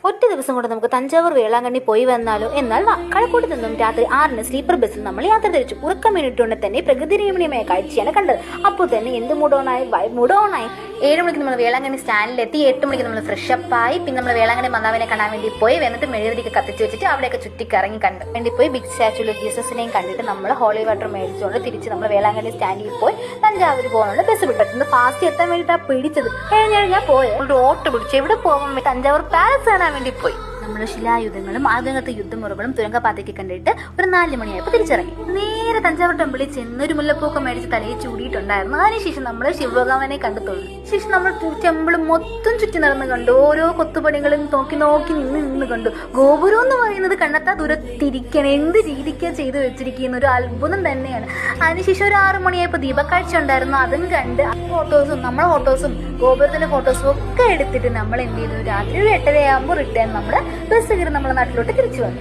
ഒറ്റ ദിവസം കൊണ്ട് നമുക്ക് തഞ്ചാവൂർ വേളാങ്കണ്ണി പോയി വന്നാലോ? എന്നാൽ കഴക്കൂട്ടത്തു നിന്നും രാത്രി 6-ന് സ്ലീപ്പർ ബസ്സിൽ നമ്മൾ യാത്ര തിരിച്ചു. ഉറക്കം മിനിറ്റുകൊണ്ട് തന്നെ പ്രകൃതി രമണീയമായ കാഴ്ചയാണ് കണ്ടത്. അപ്പോൾ തന്നെ എന്ത് മൂഡോണായി, മൂഡോണായി. 7 മണിക്ക് നമ്മൾ വേളാങ്കണ്ണി സ്റ്റാൻഡിലെത്തി. 8 മണിക്ക് നമ്മൾ ഫ്രഷപ്പ് ആയി. പിന്നെ നമ്മൾ വേളാങ്കണ്ണി മാതാവിനെ കാണാൻ വേണ്ടി പോയി. എന്നിട്ട് മെഴുകുതിരിയൊക്കെ കത്തിച്ച് വെച്ചിട്ട് അവിടെയൊക്കെ ചുറ്റിക്കറങ്ങി കണ്ടു വേണ്ടി പോയി. ബിഗ് സ്റ്റാച്യൂല് ജീസസിനെയും കണ്ടിട്ട് നമ്മൾ ഹോളി വാട്ടർ മേടിച്ചുകൊണ്ട് തിരിച്ച് നമ്മൾ വേളാങ്കണ്ണി സ്റ്റാൻഡിൽ പോയി തഞ്ചാവൂർ പോകാനുള്ള ബസ് വിട്ടു. ഫാസ്റ്റ് എത്താൻ വേണ്ടിയിട്ടാണ് പിടിച്ചത്. ഞാൻ പോയത് ഒരു ഓട്ടോ പിടിച്ചു. എവിടെ പോകാൻ? തഞ്ചാവൂർ പാലസ് കാണാൻ വേണ്ടി പോയി. നമ്മൾ ശിലായുധങ്ങളും ആദ്യത്തെ യുദ്ധമുറകളും തുരങ്കപാതയ്ക്ക് കണ്ടിട്ട് ഒരു 4 മണിയായപ്പോൾ തിരിച്ചിറങ്ങി. നേരെ തഞ്ചാവൂർ ടെമ്പിളിൽ ചെന്ന് ഒരു മുല്ലപ്പൂക്കം മേടിച്ച് തലയിൽ ചൂടിയിട്ടുണ്ടായിരുന്നു. അതിനുശേഷം നമ്മൾ ശിവഭഗവാനെ കണ്ടു തൊഴുതു. ശേഷം നമ്മൾ ടെമ്പിൾ മൊത്തം ചുറ്റി നടന്ന് കണ്ടു. ഓരോ കൊത്തുപണികളും നോക്കി നിന്ന് കണ്ടു. ഗോപുരം എന്ന് പറയുന്നത് കണ്ടെത്താ ദൂരത്തിരിക്കണം. എന്ത് രീതിക്കാ ചെയ്ത് വെച്ചിരിക്കുന്ന ഒരു അത്ഭുതം തന്നെയാണ്. അതിനുശേഷം ഒരു 6 മണിയായപ്പോൾ ദീപക്കാഴ്ച ഉണ്ടായിരുന്നു. അതും കണ്ട് നമ്മളെ ഫോട്ടോസും ഗോപുരത്തിന്റെ ഫോട്ടോസും ഒക്കെ എടുത്തിട്ട് നമ്മൾ എന്ത് ചെയ്തു? രാത്രി ഒരു 8:30 ആകുമ്പോൾ റിട്ടേൺ നമ്മുടെ ബസ് കയറി നമ്മളെ നാട്ടിലോട്ട് തിരിച്ചു വന്നു.